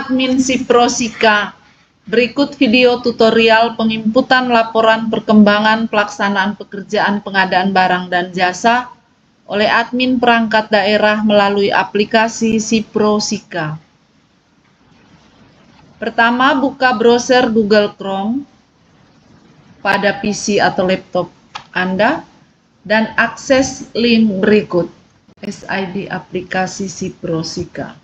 admin Siprosika. Berikut video tutorial penginputan laporan perkembangan pelaksanaan pekerjaan pengadaan barang dan jasa oleh admin perangkat daerah melalui aplikasi Siprosika. Pertama, buka browser Google Chrome pada PC atau laptop Anda dan akses link berikut. SID aplikasi Siprosika.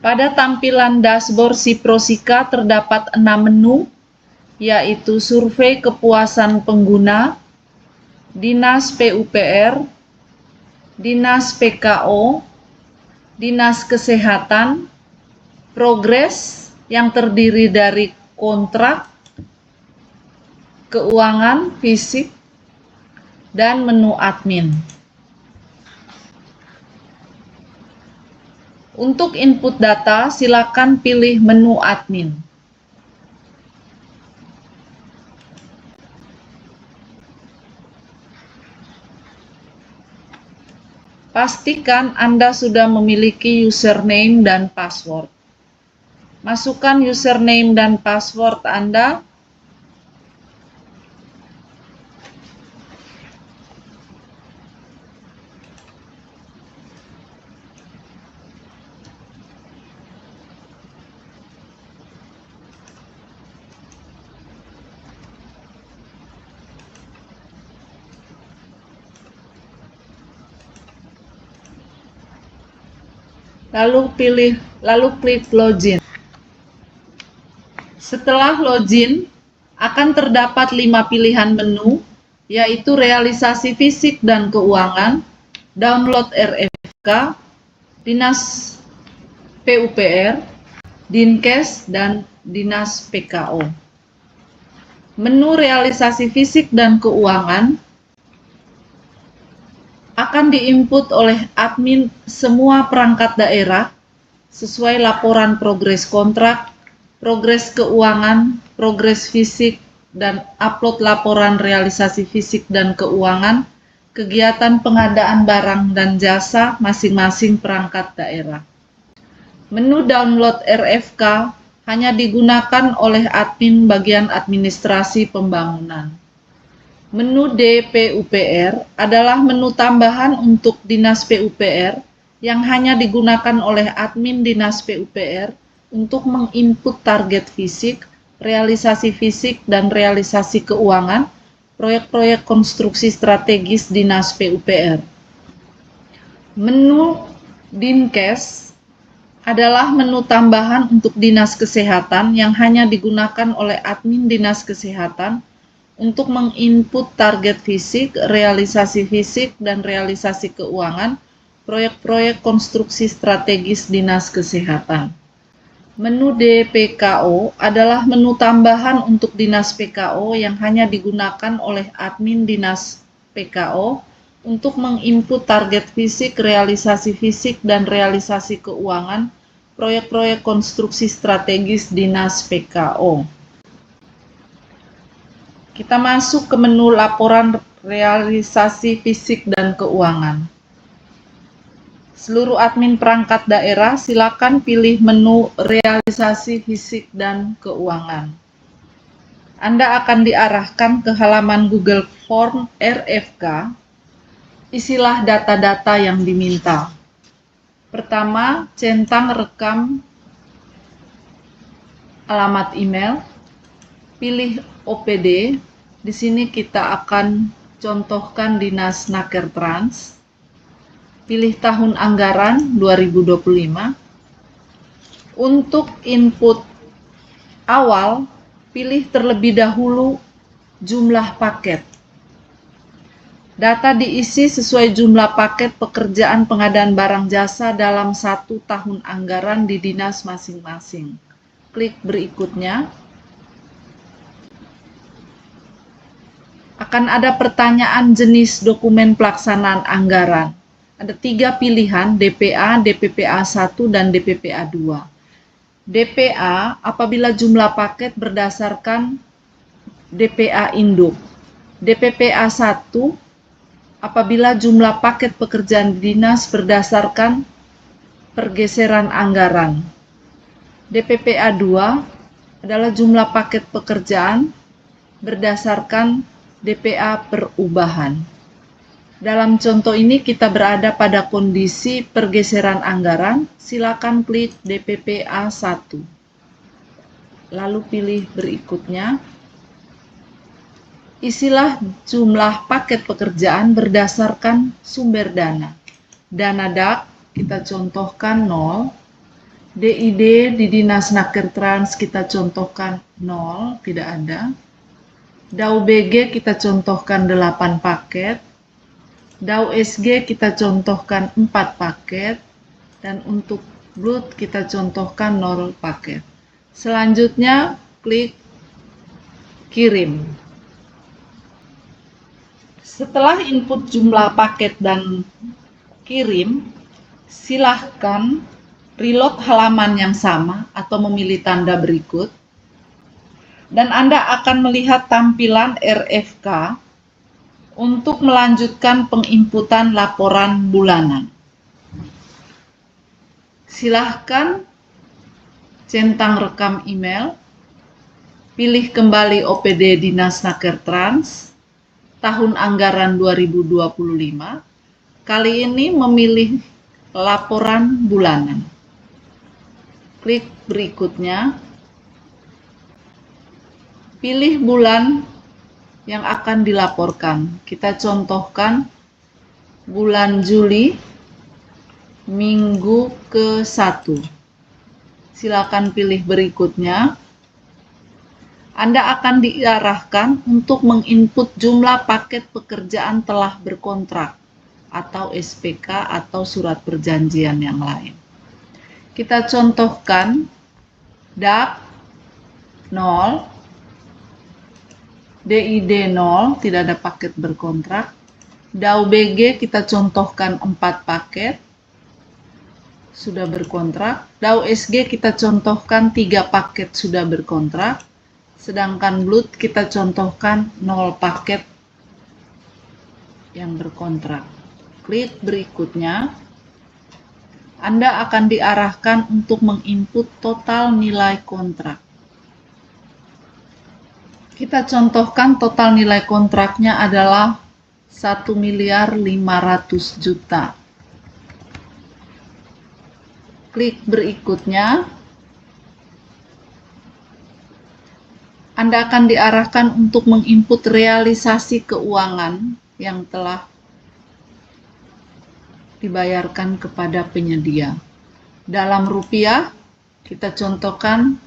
Pada tampilan dashboard Siprosika terdapat 6 menu, yaitu survei kepuasan pengguna, Dinas PUPR, Dinas PKO, Dinas Kesehatan, progres yang terdiri dari kontrak, keuangan fisik, dan menu admin. Untuk input data, silakan pilih menu admin. Pastikan Anda sudah memiliki username dan password. Masukkan username dan password Anda. Lalu klik login. Setelah login, akan terdapat 5 pilihan menu, yaitu realisasi fisik dan keuangan, download RFK, Dinas PUPR, Dinkes, dan Dinas PKO. Menu realisasi fisik dan keuangan akan diinput oleh admin semua perangkat daerah sesuai laporan progres kontrak, progres keuangan, progres fisik, dan upload laporan realisasi fisik dan keuangan kegiatan pengadaan barang dan jasa masing-masing perangkat daerah. Menu download RFK hanya digunakan oleh admin bagian administrasi pembangunan. Menu DPUPR adalah menu tambahan untuk Dinas PUPR yang hanya digunakan oleh admin Dinas PUPR untuk menginput target fisik, realisasi fisik, dan realisasi keuangan proyek-proyek konstruksi strategis Dinas PUPR. Menu Dinkes adalah menu tambahan untuk Dinas Kesehatan yang hanya digunakan oleh admin Dinas Kesehatan untuk menginput target fisik, realisasi fisik, dan realisasi keuangan proyek-proyek konstruksi strategis Dinas Kesehatan. Menu DPKO adalah menu tambahan untuk Dinas PKO yang hanya digunakan oleh admin Dinas PKO untuk menginput target fisik, realisasi fisik, dan realisasi keuangan proyek-proyek konstruksi strategis Dinas PKO. Kita masuk ke menu laporan realisasi fisik dan keuangan. Seluruh admin perangkat daerah silakan pilih menu realisasi fisik dan keuangan. Anda akan diarahkan ke halaman Google Form RFK. Isilah data-data yang diminta. Pertama, centang rekam alamat email. Pilih OPD, di sini kita akan contohkan Dinas Nakertrans. Pilih tahun anggaran 2025. Untuk input awal, pilih terlebih dahulu jumlah paket. Data diisi sesuai jumlah paket pekerjaan pengadaan barang jasa dalam 1 tahun anggaran di dinas masing-masing. Klik berikutnya. Akan ada pertanyaan jenis dokumen pelaksanaan anggaran. Ada 3 pilihan, DPA, DPPA 1, dan DPPA 2. DPA apabila jumlah paket berdasarkan DPA induk. DPPA 1 apabila jumlah paket pekerjaan dinas berdasarkan pergeseran anggaran. DPPA 2 adalah jumlah paket pekerjaan berdasarkan DPA perubahan. Dalam contoh ini kita berada pada kondisi pergeseran anggaran, silakan klik DPPA 1. Lalu pilih berikutnya. Isilah jumlah paket pekerjaan berdasarkan sumber dana. Dana DAK kita contohkan 0, DID di Dinas Nakertrans kita contohkan 0, tidak ada. DAU BG kita contohkan 8 paket. DAU SG kita contohkan 4 paket. Dan untuk BLUT kita contohkan 0 paket. Selanjutnya klik kirim. Setelah input jumlah paket dan kirim, silahkan reload halaman yang sama atau memilih tanda berikut. Dan Anda akan melihat tampilan RFK untuk melanjutkan penginputan laporan bulanan. Silahkan centang rekam email, pilih kembali OPD Dinas Nakertrans, tahun anggaran 2025, kali ini memilih laporan bulanan. Klik berikutnya, pilih bulan yang akan dilaporkan. Kita contohkan bulan Juli, minggu ke-1. Silakan pilih berikutnya. Anda akan diarahkan untuk menginput jumlah paket pekerjaan telah berkontrak atau SPK atau surat perjanjian yang lain. Kita contohkan DAK 0, DID 0, tidak ada paket berkontrak. DAU BG kita contohkan 4 paket, sudah berkontrak. DAU SG kita contohkan 3 paket sudah berkontrak. Sedangkan BLUT kita contohkan 0 paket yang berkontrak. Klik berikutnya. Anda akan diarahkan untuk menginput total nilai kontrak. Kita contohkan total nilai kontraknya adalah 1.500.000.000. Klik berikutnya. Anda akan diarahkan untuk menginput realisasi keuangan yang telah dibayarkan kepada penyedia. Dalam rupiah, kita contohkan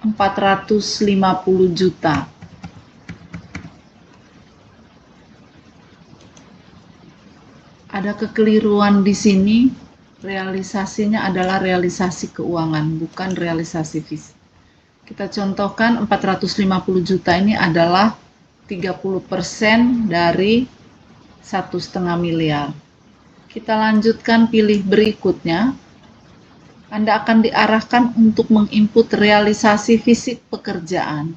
450 juta. Ada kekeliruan di sini, realisasinya adalah realisasi keuangan, bukan realisasi fisik. Kita contohkan 450 juta ini adalah 30% dari 1,5 miliar. Kita lanjutkan pilih berikutnya. Anda akan diarahkan untuk menginput realisasi fisik pekerjaan.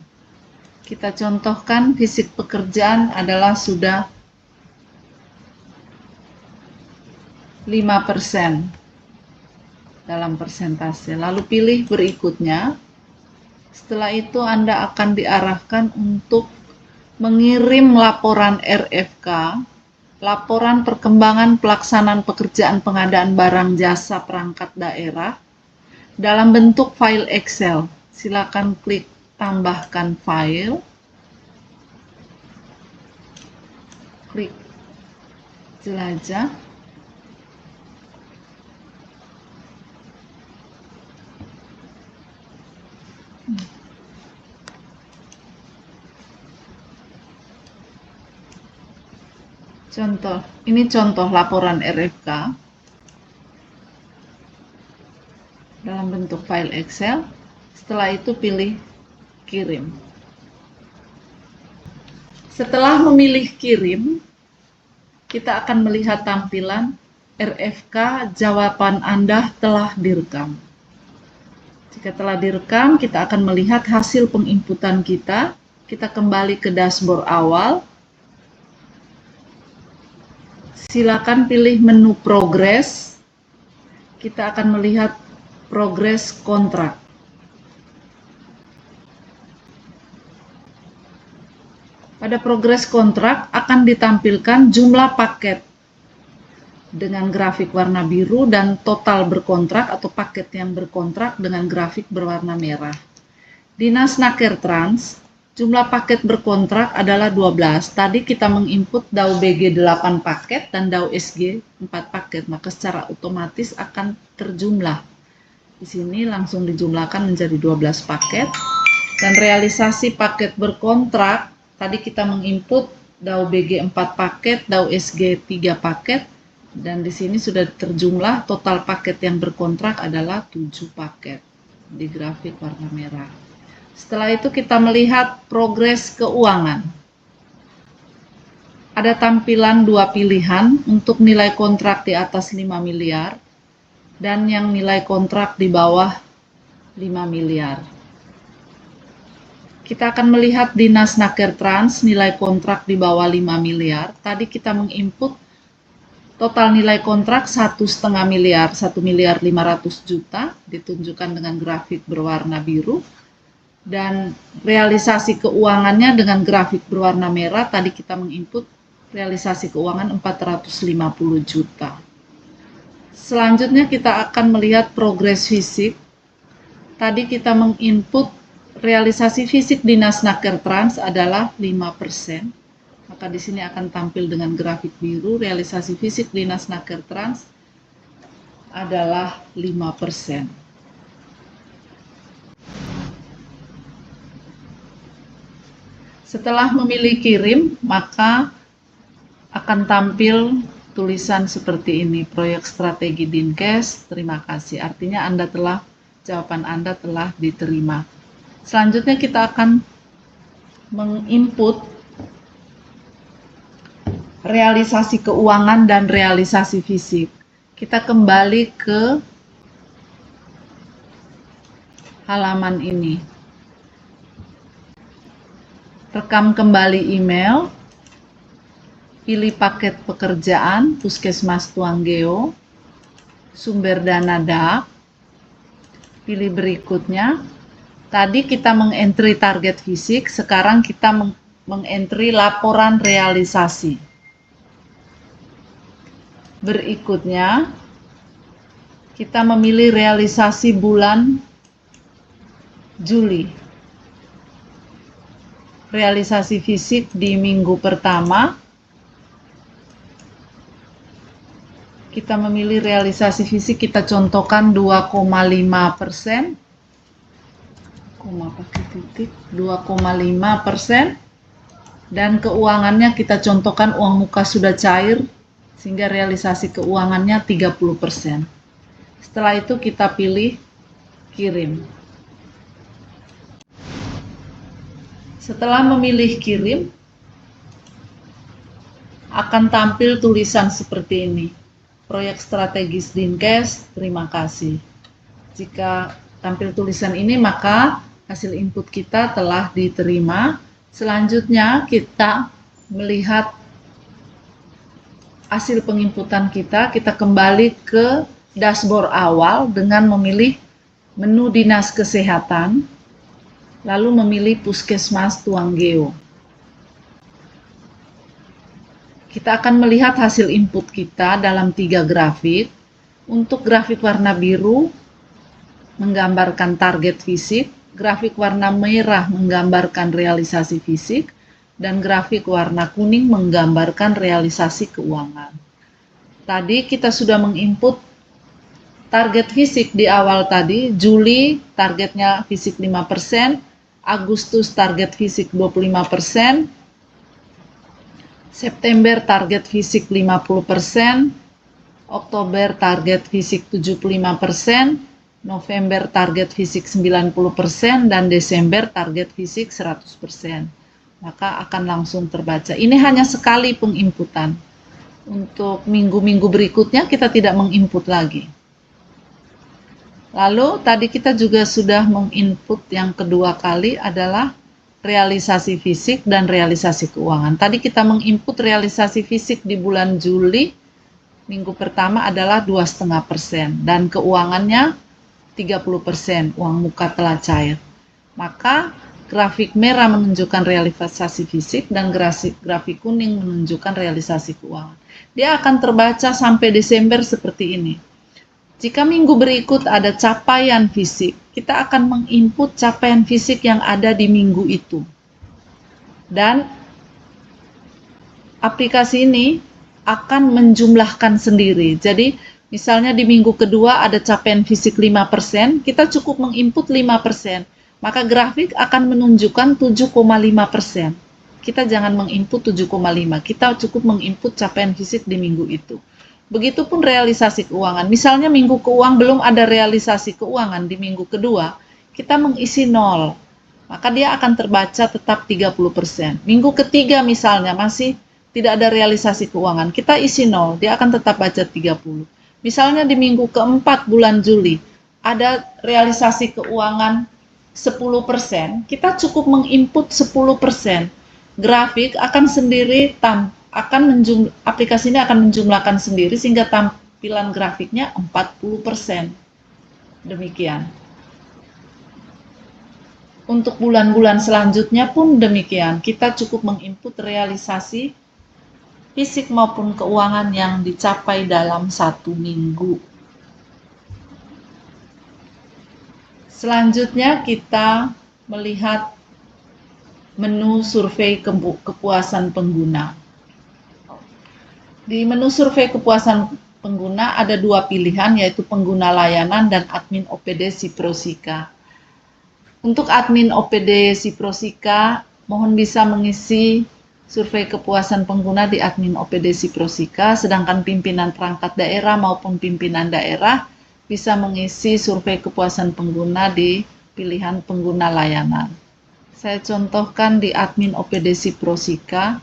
Kita contohkan fisik pekerjaan adalah sudah 5% dalam persentase. Lalu pilih berikutnya. Setelah itu Anda akan diarahkan untuk mengirim laporan RFK, laporan perkembangan pelaksanaan pekerjaan pengadaan barang jasa perangkat daerah, dalam bentuk file Excel. Silakan klik tambahkan file, klik jelajah. Contoh, ini contoh laporan RFK dalam bentuk file Excel. Setelah itu pilih kirim. Setelah memilih kirim, kita akan melihat tampilan RFK jawaban Anda telah direkam. Jika telah direkam, kita akan melihat hasil penginputan kita. Kita kembali ke dashboard awal. Silakan pilih menu progres. Kita akan melihat progres kontrak. Pada progres kontrak akan ditampilkan jumlah paket dengan grafik warna biru dan total berkontrak atau paket yang berkontrak dengan grafik berwarna merah. Di Nasnaker Trans, jumlah paket berkontrak adalah 12. Tadi kita menginput DAO BG 8 paket dan DAO SG 4 paket, maka secara otomatis akan terjumlah. Di sini langsung dijumlahkan menjadi 12 paket. Dan realisasi paket berkontrak, tadi kita menginput DAO BG 4 paket, DAO SG 3 paket, dan di sini sudah terjumlah total paket yang berkontrak adalah 7 paket di grafik warna merah. Setelah itu kita melihat progres keuangan. Ada tampilan dua pilihan untuk nilai kontrak di atas 5 miliar dan yang nilai kontrak di bawah 5 miliar. Kita akan melihat di Nasnaker Trans nilai kontrak di bawah 5 miliar. Tadi kita menginput total nilai kontrak 1,5 miliar, 1.500.000.000 ditunjukkan dengan grafik berwarna biru, dan realisasi keuangannya dengan grafik berwarna merah. Tadi kita menginput realisasi keuangan 450 juta. Selanjutnya kita akan melihat progres fisik. Tadi kita menginput realisasi fisik di Nasnaker Trans adalah 5%. Maka di sini akan tampil dengan grafik biru, realisasi fisik di Nasnaker Trans adalah 5%. Setelah memilih kirim, maka akan tampil tulisan seperti ini, proyek strategi Dinkes, terima kasih. Artinya jawaban Anda telah diterima. Selanjutnya kita akan menginput realisasi keuangan dan realisasi fisik. Kita kembali ke halaman ini. Rekam kembali email, pilih paket pekerjaan Puskesmas Tuanggeo, sumber dana DAK, pilih berikutnya. Tadi kita mengentry target fisik, sekarang kita mengentry laporan realisasi. Berikutnya, kita memilih realisasi bulan Juli. Realisasi fisik di minggu pertama. Kita memilih realisasi fisik, kita contohkan 2,5%. 2,5%. Dan keuangannya kita contohkan uang muka sudah cair, sehingga realisasi keuangannya 30%. Setelah itu kita pilih kirim. Setelah memilih kirim, akan tampil tulisan seperti ini. Proyek strategis Dinkes, terima kasih. Jika tampil tulisan ini, maka hasil input kita telah diterima. Selanjutnya kita melihat hasil penginputan kita kembali ke dashboard awal dengan memilih menu dinas kesehatan, lalu memilih Puskesmas Tuanggeo. Kita akan melihat hasil input kita dalam 3 grafik. Untuk grafik warna biru menggambarkan target fisik, grafik warna merah menggambarkan realisasi fisik, dan grafik warna kuning menggambarkan realisasi keuangan. Tadi kita sudah menginput target fisik di awal tadi. Juli targetnya fisik 5%, Agustus target fisik 25%, September target fisik 50%, Oktober target fisik 75%, November target fisik 90%, dan Desember target fisik 100%. Maka akan langsung terbaca. Ini hanya sekali penginputan. Untuk minggu-minggu berikutnya kita tidak menginput lagi. Lalu tadi kita juga sudah menginput yang kedua kali adalah realisasi fisik dan realisasi keuangan. Tadi kita menginput realisasi fisik di bulan Juli minggu pertama adalah 2,5% dan keuangannya 30%, uang muka telah cair. Maka grafik merah menunjukkan realisasi fisik dan grafik kuning menunjukkan realisasi keuangan. Dia akan terbaca sampai Desember seperti ini. Jika minggu berikut ada capaian fisik, kita akan menginput capaian fisik yang ada di minggu itu. Dan aplikasi ini akan menjumlahkan sendiri. Jadi, misalnya di minggu kedua ada capaian fisik 5%, kita cukup menginput 5%. Maka grafik akan menunjukkan 7,5%. Kita jangan menginput 7,5, kita cukup menginput capaian fisik di minggu itu. Begitupun realisasi keuangan. Misalnya minggu keuangan belum ada realisasi keuangan di minggu kedua, kita mengisi 0. Maka dia akan terbaca tetap 30%. Minggu ketiga misalnya masih tidak ada realisasi keuangan, kita isi 0, dia akan tetap baca 30. Misalnya di minggu keempat bulan Juli, ada realisasi keuangan 10%, kita cukup menginput 10%. Grafik akan sendiri aplikasi ini akan menjumlahkan sendiri sehingga tampilan grafiknya 40%. Demikian. Untuk bulan-bulan selanjutnya pun demikian. Kita cukup menginput realisasi fisik maupun keuangan yang dicapai dalam 1 minggu. Selanjutnya kita melihat menu survei kepuasan pengguna. Di menu survei kepuasan pengguna ada 2 pilihan, yaitu pengguna layanan dan admin OPD Siprosika. Untuk admin OPD Siprosika, mohon bisa mengisi survei kepuasan pengguna di admin OPD Siprosika, sedangkan pimpinan perangkat daerah maupun pimpinan daerah bisa mengisi survei kepuasan pengguna di pilihan pengguna layanan. Saya contohkan di admin OPD Siprosika.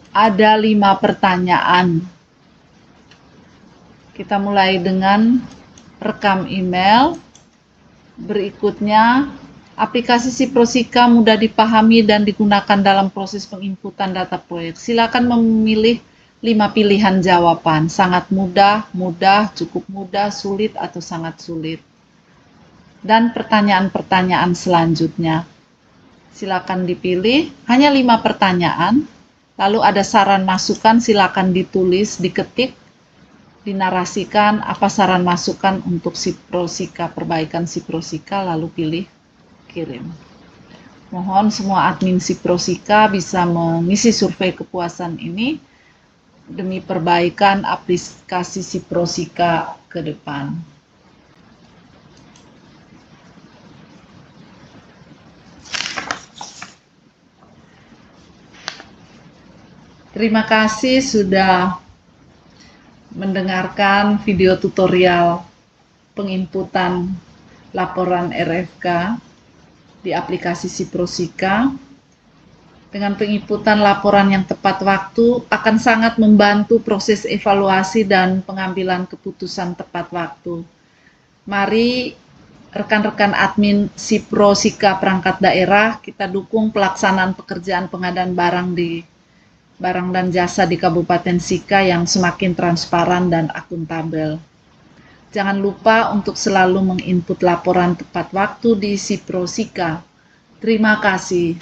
Ada 5 pertanyaan. Kita mulai dengan rekam email. Berikutnya, aplikasi Siprosika mudah dipahami dan digunakan dalam proses penginputan data proyek. Silakan memilih 5 pilihan jawaban. Sangat mudah, mudah, cukup mudah, sulit, atau sangat sulit. Dan pertanyaan-pertanyaan selanjutnya. Silakan dipilih, hanya 5 pertanyaan. Lalu ada saran masukan, silakan ditulis, diketik, dinarasikan apa saran masukan untuk Siprosika, perbaikan Siprosika, lalu pilih kirim. Mohon semua admin Siprosika bisa mengisi survei kepuasan ini demi perbaikan aplikasi Siprosika ke depan. Terima kasih sudah mendengarkan video tutorial penginputan laporan RFK di aplikasi Siprosika. Dengan penginputan laporan yang tepat waktu akan sangat membantu proses evaluasi dan pengambilan keputusan tepat waktu. Mari rekan-rekan admin Siprosika perangkat daerah, kita dukung pelaksanaan pekerjaan pengadaan barang dan jasa di Kabupaten Sika yang semakin transparan dan akuntabel. Jangan lupa untuk selalu menginput laporan tepat waktu di Siprosika. Terima kasih.